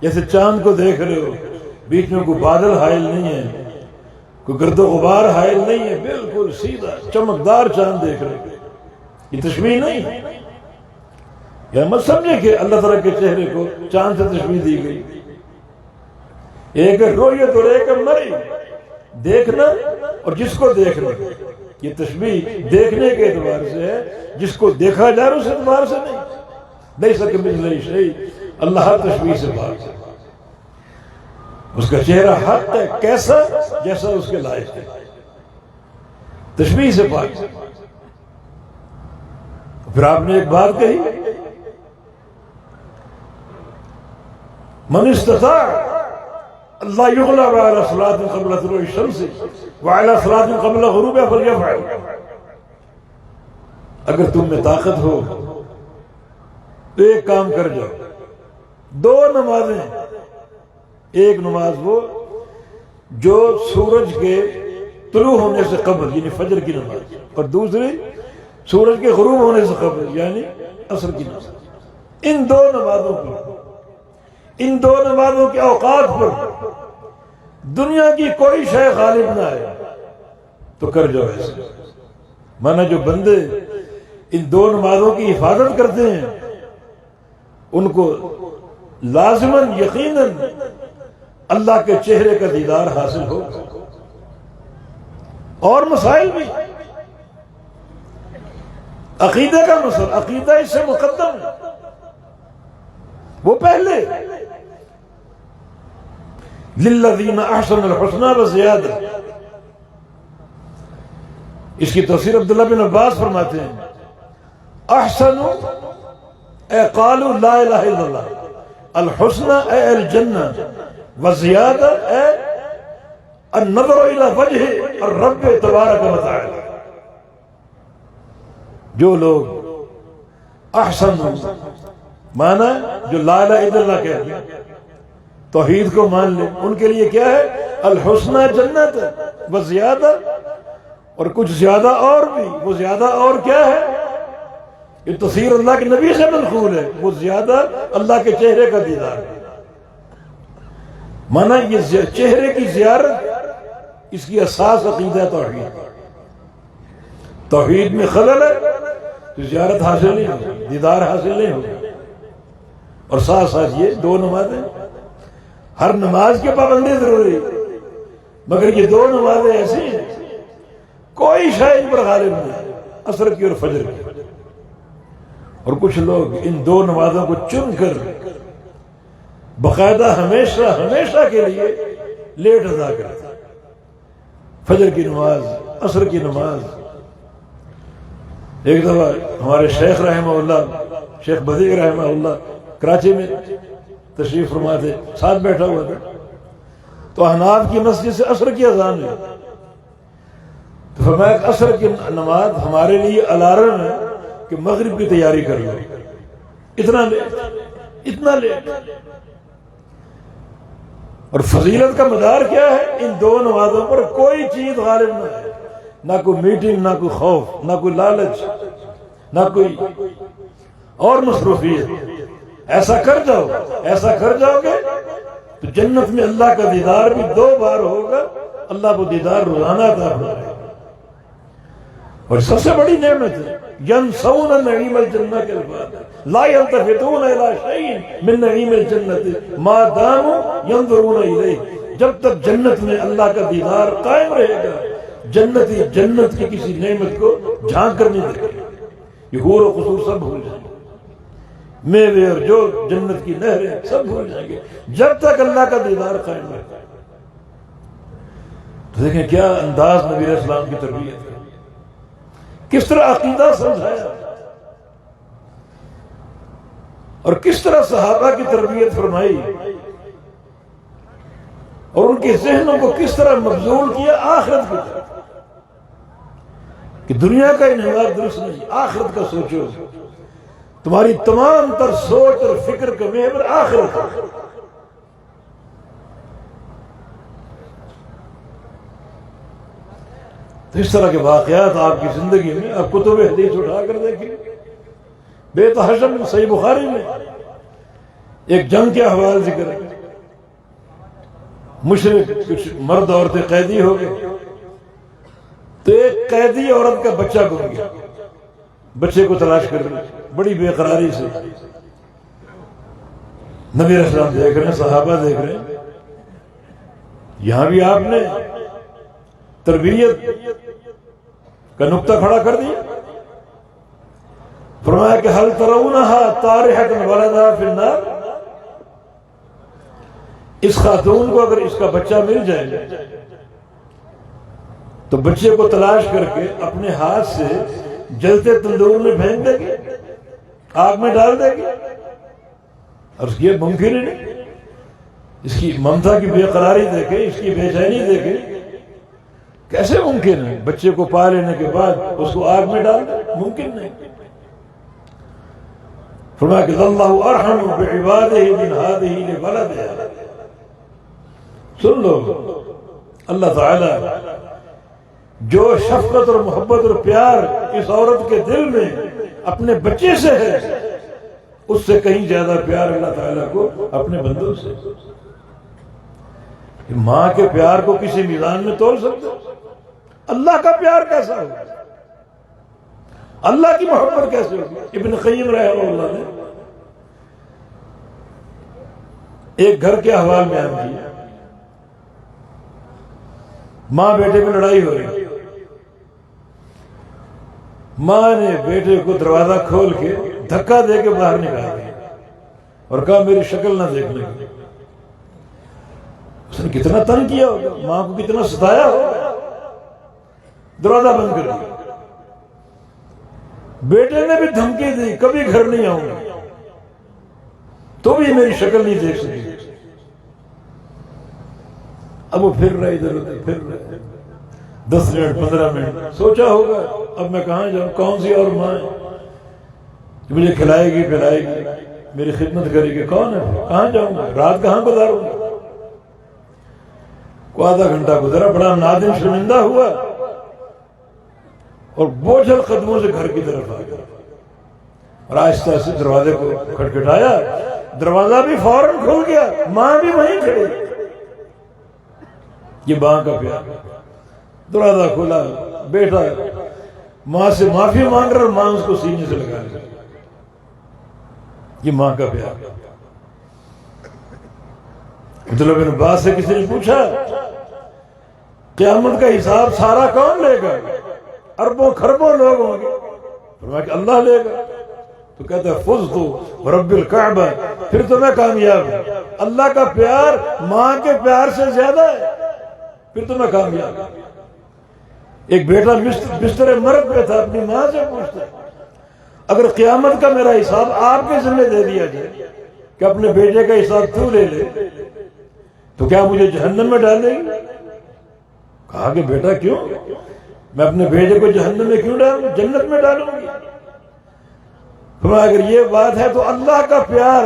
جیسے چاند کو دیکھ رہے ہو. بیچ میں کوئی بادل حائل نہیں ہے، کوئی گرد و غبار حائل نہیں ہے، بالکل سیدھا چمکدار چاند دیکھ رہے ہو. یہ تشبیہ نہیں ہے. یا مت سمجھے کہ اللہ تعالیٰ کے چہرے کو چاند سے تشبیہ دی گئی. ایک رؤیت اور ایک مری، دیکھنا اور جس کو دیکھنا. یہ تشبیہ دیکھنے کے اعتبار سے ہے، جس کو دیکھا جا رہا اس اعتبار سے نہیں. لیس کمثلہ شیء، اللہ ہر تشبیہ سے پاک ہے. اس کا چہرہ حق ہے کیسا جیسا اس کے لائق ہے، تشبیہ سے پاک ہے. پھر آپ نے ایک بات کہی، من استطاع اللہ یغلب علی صلاۃ قبل طلوع الشمس وعلی صلاۃ قبل غروبها فلیفعل. اگر تم میں طاقت ہو تو ایک کام کر جاؤ. دو نمازیں، ایک نماز وہ جو سورج کے طلوع ہونے سے قبل یعنی فجر کی نماز، اور دوسری سورج کے غروب ہونے سے قبل یعنی عصر کی نماز. ان دو نمازوں پر، ان دو نمازوں کے اوقات پر دنیا کی کوئی شے غالب نہ آئے تو کر جاؤ ایسے. مانا جو بندے ان دو نمازوں کی حفاظت کرتے ہیں ان کو لازماً یقیناً اللہ کے چہرے کا دیدار حاصل ہوگا. اور مسائل بھی، عقیدہ کا مسئلہ، عقیدہ اس سے مقدم ہے، وہ پہلے. للذین احسنوا الحسنی وزیادہ. اس کی تفسیر عبداللہ بن عباس فرماتے ہیں احسنوا اے قالوا لا الہ الا اللہ، الحسنى اے الجنہ، وزیادہ اے النظر الى وجہ الرب تبارک و تعالی. جو لوگ احسن مانا جو لا الہ الا اللہ کہتے ہیں، توحید کو مان لیں، ان کے لیے کیا ہے؟ الحسنى جنت، وزیادہ اور کچھ زیادہ اور بھی. وہ زیادہ اور کیا ہے؟ یہ تفسیر اللہ کے نبی سے منقول ہے. وہ زیادہ اللہ کے چہرے کا دیدار ہے. مانا یہ چہرے کی زیارت اس کی اساس عقیدہ توحید. توحید میں خلل ہے تو زیارت حاصل نہیں ہوگی، دیدار حاصل نہیں ہوگی. اور ساتھ ساتھ یہ دو نمازیں، ہر نماز کے پابندی ضروری، مگر یہ دو نمازیں ایسی ہیں کوئی شاید پر غالب نہیں، عصر کی اور فجر کی. اور کچھ لوگ ان دو نمازوں کو چن کر باقاعدہ ہمیشہ ہمیشہ کے لیے لیٹ ادا کرتا، فجر کی نماز، عصر کی نماز۔ ایک دفعہ ہمارے شیخ رحمہ اللہ، شیخ بدیع رحمہ اللہ کراچی میں تشریف فرما تھے، ساتھ بیٹھا ہوا تھا، تو احناف کی مسجد سے عصر کی اذان ہوئی، تو فرمایا کہ عصر کی نماز ہمارے لیے الارم ہے کہ مغرب کی تیاری کر لو۔ اتنا لیٹ، اتنا لیٹ۔ اور فضیلت کا مدار کیا ہے؟ ان دو نمازوں پر کوئی چیز غالب نہ ہے، نہ کوئی میٹنگ، نہ کوئی خوف، نہ کوئی لالچ، نہ کوئی اور مصروفیت۔ ایسا کر جاؤ، ایسا کر جاؤ گے تو جنت میں اللہ کا دیدار بھی 2 بار ہوگا، اللہ کو دیدار روزانہ عطا فرمائے گا۔ اور سب سے بڑی نعمت ہے ینسون نعیم الجنہ کے الفاظ، لا یلتفتون الی شیء من نعیم الجنۃ ما داموا ينظرون الیہ۔ جب تک جنت میں اللہ کا دیدار قائم رہے گا، جنتی جنت کی کسی نعمت کو جھانک کر نہیں دیکھے گا، یہ حور و قصور سب بھول جائیں گے، میوے اور جو جنت کی نہریں سب بھول جائیں گے، جب تک اللہ کا دیدار قائم رہے گا۔ تو دیکھیں کیا انداز نبی علیہ السلام کی تربیت ہے، کس طرح عقیدہ سمجھایا اور کس طرح صحابہ کی تربیت فرمائی اور ان کے ذہنوں کو کس طرح مبذول کیا آخرت کی طرف، کہ دنیا کا انحراف درست نہیں، آخرت کا سوچو، تمہاری تمام تر سوچ اور فکر کا محور آخرت ہے۔ تو اس طرح کے واقعات آپ کی زندگی میں، آپ کتب حدیث اٹھا کر دیکھیں، بے تحاشا صحیح بخاری میں ایک جنگ کے احوال ذکر ہے، مشرک کچھ مرد عورتیں قیدی ہو گئے، تو ایک قیدی عورت کا بچہ گم گیا، بچے کو تلاش کر رہے بڑی بے قراری سے، نبی علیہ السلام دیکھ رہے ہیں، صحابہ دیکھ رہے ہیں، یہاں بھی آپ نے تربیت کا نقطہ کھڑا کر دیا، فرمایا کہ حل ترونها طارحة ولدها فی النار، اس خاتون کو اگر اس کا بچہ مل جائے تو بچے کو تلاش کر کے اپنے ہاتھ سے جلتے تندور میں پھینک دے گی، آگ میں ڈال دے گی؟ اور اس کی یہ ممکن ہی نہیں، اس کی ممتا کی بے قراری دیکھے، اس کی بے چینی دیکھے، کیسے ممکن ہے بچے کو پا لینے کے بعد اس کو آگ میں ڈال دے؟ ممکن نہیں۔ فرمایا کہ اللہ ارحم بعبادہ من ہذہ لولدہا، سن لو، اللہ تعالی جو شفقت اور محبت اور پیار اس عورت کے دل میں اپنے بچے سے ہے، اس سے کہیں زیادہ پیار اللہ تعالیٰ کو اپنے بندوں سے۔ ماں کے پیار کو کسی میزان میں تول سکتے؟ اللہ کا پیار کیسا ہوگا، اللہ کی محبت کیسے ہوگی؟ ابن قیم رحمہ اللہ نے ایک گھر کے احوال بیان کیا، ماں بیٹے میں لڑائی ہو رہی، ماں نے بیٹے کو دروازہ کھول کے دھکا دے کے باہر نکال دیا اور کہا میری شکل نہ دیکھنے کی۔ اس نے کتنا تنگ کیا ہوگا، ماں کو کتنا ستایا ہوگا، دروازہ بند کر دیا۔ بیٹے نے بھی دھمکی دی کبھی گھر نہیں آؤں گا، تو بھی میری شکل نہیں دیکھ سکی۔ اب وہ پھر رہے ادھر ادھر، پھر رہے 10 منٹ 15 منٹ، سوچا ہوگا اب میں کہاں جاؤں، کون سی اور ماں ہے جو مجھے کھلائے گی پلائے گی، میری خدمت کرے گی، کون ہے، کہاں جاؤں گا، رات کہاں گزاروں گا۔ کو آدھا گھنٹہ گزرا، بڑا نادم شرمندہ ہوا اور بوجھل قدموں سے گھر کی طرف آ گیا اور آہستہ سے دروازے کو کھٹکھٹایا، دروازہ بھی فوراً کھل گیا، ماں بھی وہیں کھڑی۔ یہ ماں کا پیار، دروازہ کھلا، بیٹا ماں سے معافی مانگ رہا اور ماں اس کو سینے سے لگا رہی، یہ ماں کا پیار۔ عبداللہ بن عباس سے کسی نے پوچھا قیامت کا حساب سارا کون لے گا، اربوں خربوں لوگ ہوں گے، فرمایا کہ اللہ لے گا۔ تو کہتا ہے فزت رب الکعبہ، پھر تو میں کامیاب ہوں۔ اللہ کا پیار ماں کے پیار سے زیادہ ہے، پھر تو میں کامیاب ہوں۔ ایک بیٹا بستر مرگ پہ تھا، اپنی ماں سے پوچھتا ہے اگر قیامت کا میرا حساب آپ کے ذمہ دے دیا جائے کہ اپنے بیٹے کا حساب تو لے لے تو کیا مجھے جہنم میں ڈالے گی؟ کہا کہ بیٹا کیوں؟ میں اپنے بیٹے کو جہنم میں کیوں ڈالوں، جنت میں ڈالوں گی۔ فرمایا اگر یہ بات ہے تو اللہ کا پیار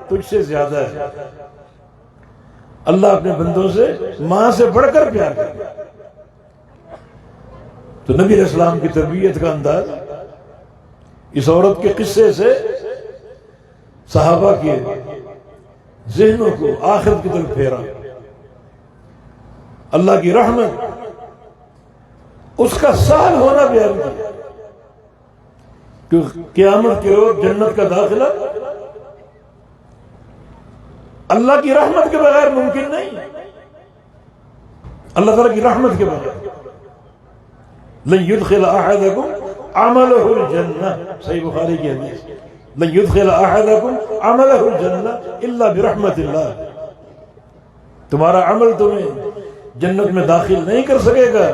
تجھ سے زیادہ ہے۔ اللہ اپنے بندوں سے ماں سے بڑھ کر پیار کرتا ہے۔ تو نبی علیہ السلام کی تربیت کا انداز اس عورت کے قصے سے صحابہ کے ذہنوں کو آخرت کی طرف پھیرا۔ اللہ کی رحمت، اس کا سال ہونا بیان کیا کہ قیامت کے روز جنت کا داخلہ اللہ کی رحمت کے بغیر ممکن نہیں، اللہ تعالیٰ کی رحمت کے بغیر۔ لن يدخل احدكم عمله الجنہ، صحیح بخاری کی حدیث، لن يدخل احدكم عمله الجنہ الا برحمت اللہ، تمہارا عمل تمہیں جنت میں داخل نہیں کر سکے گا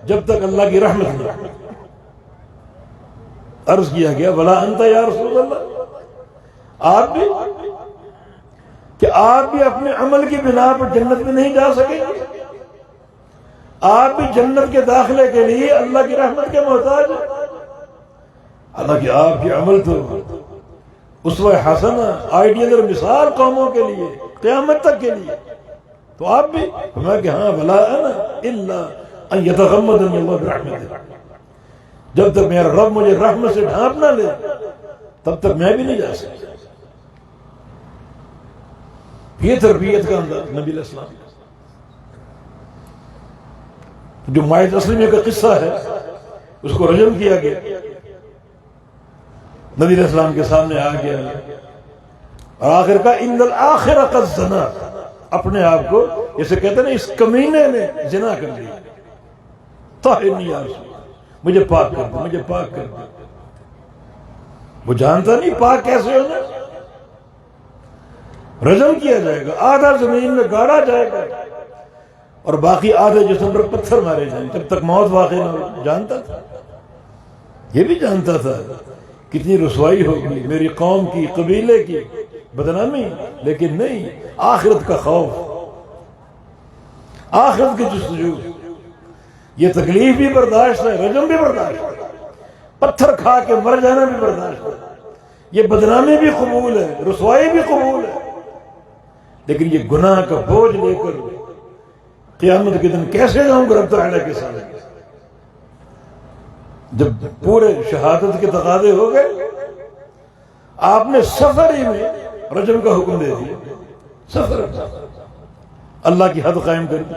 جب تک اللہ کی رحمت نہیں۔ عرض کیا گیا ولا انت یا رسول اللہ، آپ بھی، کہ آپ بھی اپنے عمل کی بنا پر جنت میں نہیں جا سکیں گے؟ آپ بھی جنت کے داخلے کے لیے اللہ کی رحمت کے محتاج ہیں۔ حالانکہ آپ کے عمل تو اسوہ حسنہ، آئیڈیل اور مثال قوموں کے لیے، قیامت تک کے لیے، تو آپ بھی فرمایا کہ ہاں ولا انا الا ان یتغمدنی اللہ برحمتہ، جب تک میرا رب مجھے رحمت سے ڈھانپ نہ لے تب تک میں بھی نہیں جا سکتا۔ یہ تربیت کا انداز نبی علیہ السلام۔ جو مائد اسلمیہ کا قصہ ہے اس کو رجم کیا گیا، نبی علیہ السلام کے سامنے آ گیا اور آخر کا ان الآخر قد زنا، اپنے آپ کو جیسے کہتے ہیں نا اس کمینے نے زنا کر لیا، طاہرنی یا رسول اللہ، مجھے پاک کر دو، مجھے پاک کر دو۔ وہ جانتا نہیں پاک کیسے ہونا، رجم کیا جائے گا، آدھا زمین میں گاڑا جائے گا اور باقی آدھے جسم پر پتھر مارے جائیں جب تک موت واقع نہ ہو۔ جانتا تھا، یہ بھی جانتا تھا کتنی رسوائی ہوگی، میری قوم کی، قبیلے کی بدنامی، لیکن نہیں، آخرت کا خوف، آخرت کی جستجو، یہ تکلیف بھی برداشت ہے، رجم بھی برداشت ہے، پتھر کھا کے مر جانا بھی برداشت ہے، یہ بدنامی بھی قبول ہے، رسوائی بھی قبول ہے، لیکن یہ گناہ کا بوجھ لے کر قیامت کے دن کیسے جاؤں گا رب تعالیٰ کے سامنے؟ جب پورے شہادت کے تقاضے ہو گئے، آپ نے سفر ہی میں رجم کا حکم دے دیا، سفر اللہ کی حد قائم کر دی۔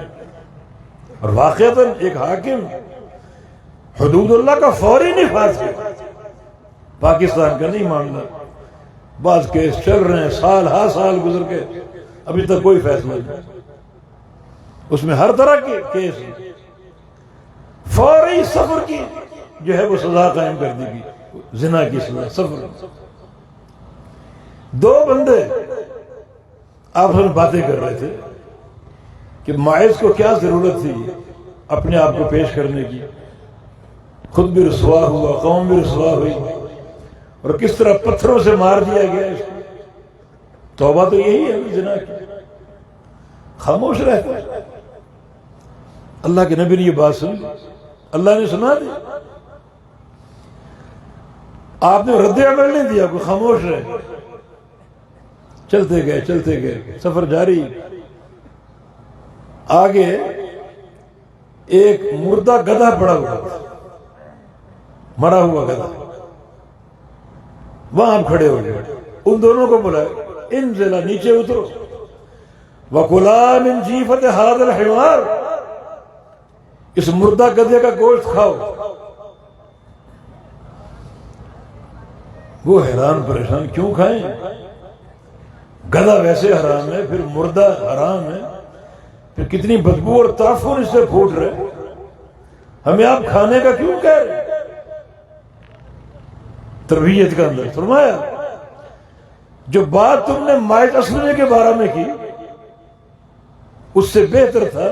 اور واقعتاً ایک حاکم حدود اللہ کا فوری نفاذ کیا، پاکستان کا نہیں معاملہ، بعض کیس چل رہے ہیں، سال ہا سال گزر کے ابھی تک کوئی فیصلہ نہیں، اس میں ہر طرح کے کیس، فوری سفر کی جو ہے وہ سزا قائم کر دی گئی، زنا کی سزا، سفر۔ دو بندے آپس میں باتیں کر رہے تھے کہ ماعز کو کیا ضرورت تھی اپنے آپ کو پیش کرنے کی، خود بھی رسوا ہوا، قوم بھی رسوا ہوئی، اور کس طرح پتھروں سے مار دیا گیا اس کو۔ توبہ تو یہی ہے زنا کی، خاموش رہتا ہے۔ اللہ کے نبی نے یہ بات سن، اللہ نے سنا دی، آپ نے رد عمل نہیں دیا، کوئی خاموش رہے، چلتے گئے، سفر جاری۔ آگے ایک مردہ گدھا پڑا ہوا، مرا ہوا گدھا، وہاں کھڑے ہو گئے، ان دونوں کو بلایا، انزلا، نیچے اترو، وَكُلَا مِن جِيفَةِ هَذَا الْحِمَارِ، اس مردہ گدھے کا گوشت کھاؤ۔ وہ حیران پریشان، کیوں کھائیں؟ گدھا ویسے حرام ہے، پھر مردہ حرام ہے، پھر کتنی بدبو اور تعفن اس سے پھوٹ رہے، ہمیں آپ کھانے کا کیوں کہہ رہے؟ تربیت کا اندر فرمایا جو بات تم نے مائت اسلمے کے بارے میں کی اس سے بہتر تھا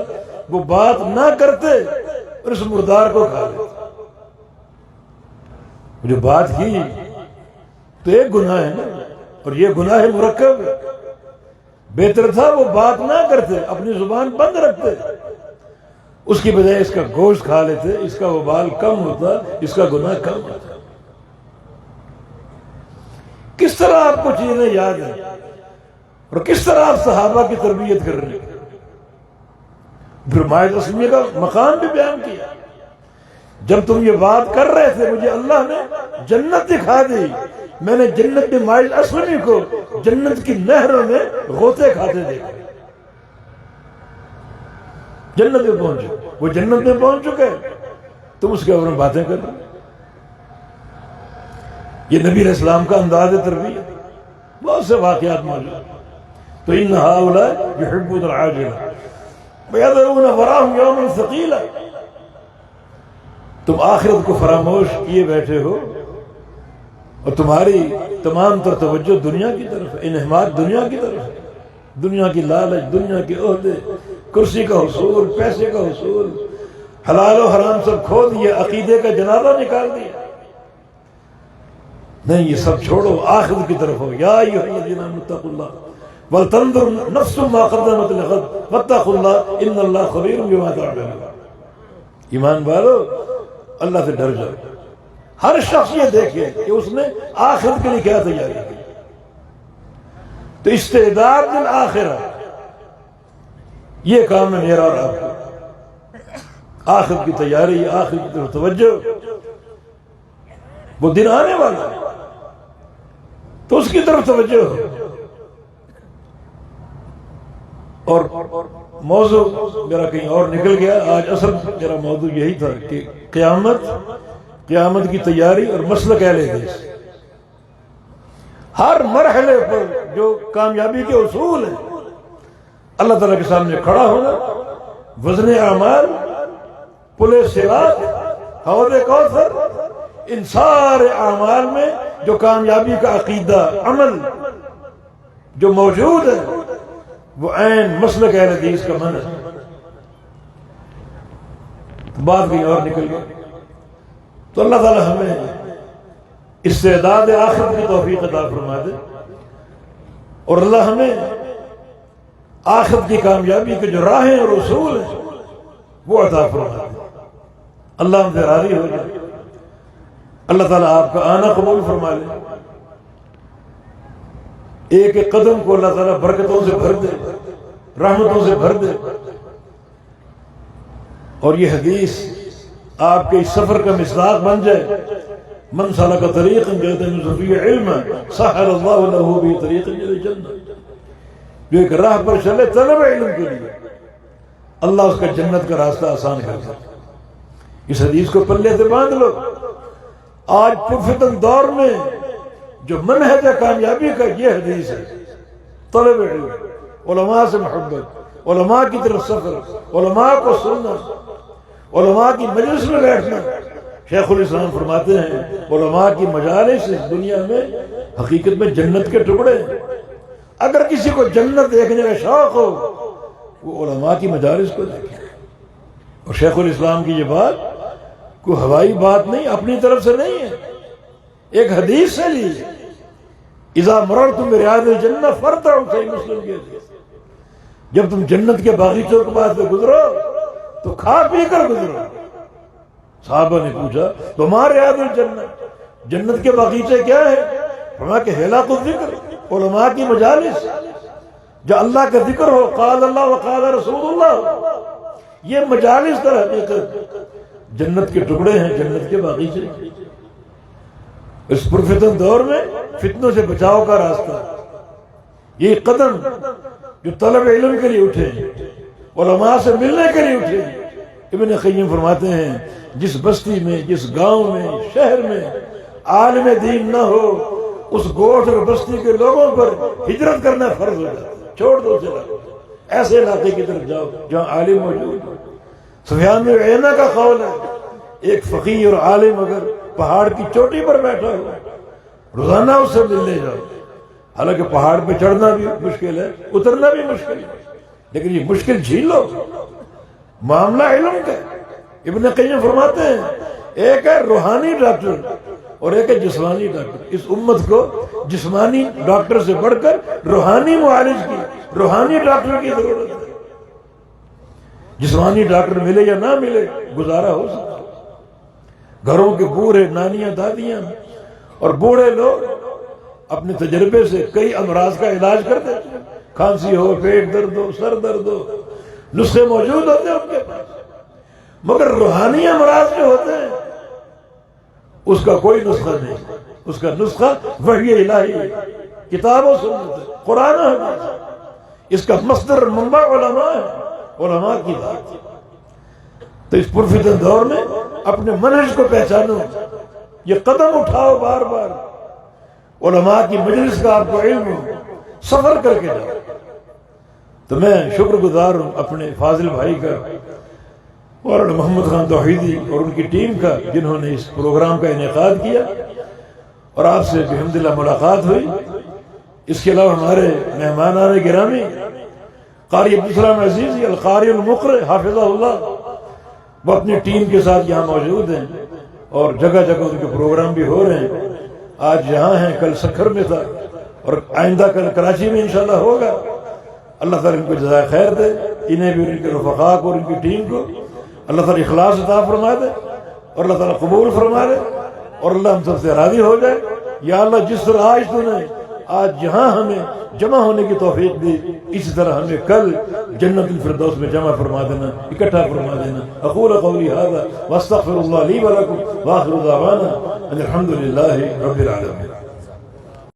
وہ بات نہ کرتے اور اس مردار کو کھا لیتے. جو بات کی تو ایک گناہ ہے نا، اور یہ گناہ مرکب. بہتر تھا وہ بات نہ کرتے، اپنی زبان بند رکھتے، اس کی بجائے اس کا گوشت کھا لیتے. اس کا وبال کم ہوتا، اس کا گناہ کم ہوتا. کس طرح آپ کو چیزیں یاد ہیں اور کس طرح آپ صحابہ کی تربیت کر رہے ہیں. پھر مائد اسمیہ کا مقام بھی بیان کیا. جب تم یہ بات کر رہے تھے مجھے اللہ نے جنت دکھا دی، میں نے جنت میں مائد اسمی کو جنت کی نہروں میں غوطے کھاتے دیکھا. جنت میں پہنچے، وہ جنت میں پہنچ چکے، تم اس کے اوپر میں باتیں کر رہے. یہ نبی علیہ السلام کا انداز تربیت. بہت سے واقعات موجود. تو ان ہؤلاء یحبون العاجلہ ویذرون وراءهم یوما ثقیلا. تم آخرت کو فراموش کیے بیٹھے ہو اور تمہاری تمام تر توجہ دنیا کی طرف ہے، انہماک دنیا کی طرف ہے. دنیا کی لالچ، دنیا کے عہدے، کرسی کا حصول، پیسے کا حصول، حلال و حرام سب کھو دیے، عقیدے کا جنازہ نکال دیا. نہیں، یہ سب چھوڑو، آخرت کی طرف ہو. یا ایھا الذین آمنوا اتقوا اللہ ولتنظر نفس ما قدمت لغد واتقوا اللہ ان اللہ خبیر بما تعملون. ایمان والو اللہ سے ڈر جاؤ. ہر شخص یہ دیکھے کہ اس نے آخرت کے لیے کیا تیاری کی. تو استعداد للآخرہ یہ کام ہے میرا اور آپ کا. آخرت کی تیاری، آخرت کی طرف توجہ. وہ دن آنے والا ہے تو اس کی طرف توجہ ہو. اور موضوع میرا کہیں اور نکل گیا. آج اصل میرا موضوع یہی تھا کہ قیامت کی تیاری اور مسلک اہل حدیث. ہر مرحلے پر جو کامیابی کے اصول ہیں اللہ تعالیٰ کے سامنے کھڑا ہونا، وزن اعمال، پل صراط، حوض کوثر، ان سارے اعمال میں جو کامیابی کا عقیدہ، عمل جو موجود ہے وہ عین مسلک اہل حدیث کا منہج. بات کہیں اور نکل گئی. تو اللہ تعالی ہمیں استعداد آخرت کی توفیق عطا فرما دے اور اللہ ہمیں آخرت کی کامیابی کے جو راہیں اور اصول ہیں وہ عطا فرما دے. اللہ ہم سے راضی ہو جائے. اللہ تعالیٰ آپ کا آنا قبول فرما لے. ایک ایک قدم کو اللہ تعالیٰ برکتوں سے بھر دے، رحمتوں سے بھر دے. اور یہ حدیث آپ کے اس سفر کا مصداق بن جائے. من سلک طریقا یلتمس فیہ علما سہل اللہ لہ بہ طریقا الی الجنہ. جو ایک راہ پر چلے طلب علم کے لیے اللہ اس کا جنت کا راستہ آسان کر دے. اس حدیث کو پلے سے باندھ لو. آج پرفتن دور میں جو منہج کامیابی کا یہ حدیث ہے. طلب علم، علماء سے محبت، علماء کی طرف سفر، علماء کو سننا، علماء کی مجلس میں بیٹھنا. شیخ الاسلام فرماتے ہیں علماء کی مجالس اس دنیا میں حقیقت میں جنت کے ٹکڑے ہیں. اگر کسی کو جنت دیکھنے کا شوق ہو وہ علماء کی مجالس کو دیکھے. اور شیخ الاسلام کی یہ بات کوئی ہوائی بات نہیں، اپنی طرف سے نہیں ہے، ایک حدیث سے لی. اذا مررتم بریاض الجنہ فارتعوا، صحیح مسلم کی حدیث. جب تم جنت کے باغیچوں کے پاس سے گزرو تو کھا پی کر گزرو. صحابہ نے پوچھا تمہارے ریاض الجنہ، جنت کے باغیچے کیا ہیں؟ فرمایا کہ حلق الذکر، علماء کی مجالس جو اللہ کا ذکر ہو، قال اللہ وقال رسول اللہ. یہ مجالس در حقیقت جنت کے ٹکڑے ہیں، جنت کے باغیچے. اس پرفتن دور میں فتنوں سے بچاؤ کا راستہ یہ قدم جو طلب علم کے لیے اٹھے، علماء سے ملنے کے لیے اٹھے. ابن قیم فرماتے ہیں جس بستی میں، جس گاؤں میں، شہر میں عالم دین نہ ہو اس گوٹھ اور بستی کے لوگوں پر ہجرت کرنا فرض ہو جاتا ہے. چھوڑ دو چلا ایسے علاقے کی طرف جاؤ جہاں عالم موجود ہو. سفیان بن عیینہ کا قول ہے ایک فقیہ اور عالم اگر پہاڑ کی چوٹی پر بیٹھا ہو روزانہ اس سے ملنے جاؤ. حالانکہ پہاڑ پہ چڑھنا بھی مشکل ہے، اترنا بھی مشکل ہے، لیکن یہ مشکل جھیل لو. معاملہ علم کا. ابن قیم فرماتے ہیں ایک ہے روحانی ڈاکٹر اور ایک ہے جسمانی ڈاکٹر. اس امت کو جسمانی ڈاکٹر سے بڑھ کر روحانی معالج کی، روحانی ڈاکٹر کی ضرورت ہے. جسمانی ڈاکٹر ملے یا نہ ملے گزارا ہو سکتا. گھروں کے بوڑھے نانیاں دادیاں اور بوڑھے لوگ اپنے تجربے سے کئی امراض کا علاج کرتے ہیں. کھانسی ہو، پیٹ درد ہو، سر درد ہو، نسخے موجود ہوتے ہیں ان کے پاس. مگر روحانی امراض جو ہوتے ہیں اس کا کوئی نسخہ نہیں. اس کا نسخہ وحی الہی ہے، کتاب و سنت ہے، قرآن و حدیث. اس کا مصدر منبع علماء ہے، علماء کی بات. تو اس پرفتن دور میں اپنے منہج کو پہچانو، یہ قدم اٹھاؤ بار بار. علماء کی مجلس کا آپ کو علم ہو، سفر کر کے جاؤ. تو میں شکر گزار ہوں اپنے فاضل بھائی کا اور محمد خان توحیدی اور ان کی ٹیم کا، جنہوں نے اس پروگرام کا انعقاد کیا اور آپ سے بحمدللہ ملاقات ہوئی. اس کے علاوہ ہمارے مہمانان گرامی قاری عبدالسلام عزیزی القاری المقرئ حافظہ اللہ، وہ اپنی ٹیم کے ساتھ یہاں موجود ہیں اور جگہ جگہ ان کے پروگرام بھی ہو رہے ہیں. آج یہاں ہیں، کل سکھر میں تھا اور آئندہ کل کراچی میں انشاءاللہ ہوگا. اللہ تعالیٰ ان کو جزائے خیر دے، انہیں بھی، ان کے رفقاء کو اور ان کی ٹیم کو اللہ تعالیٰ اخلاص عطا فرما دے اور اللہ تعالیٰ قبول فرما دے اور اللہ ہم سب سے راضی ہو جائے. یا اللہ جس طرح آج تو نے آج یہاں ہمیں جمع ہونے کی توفیق دی، اسی طرح ہمیں کل جنت الفردوس میں جمع فرما دینا، اکٹھا فرما دینا. اقول قولی ھذا واستغفر اللہ لی ولکم واخر دعوانا ان الحمد للہ رب العالمین.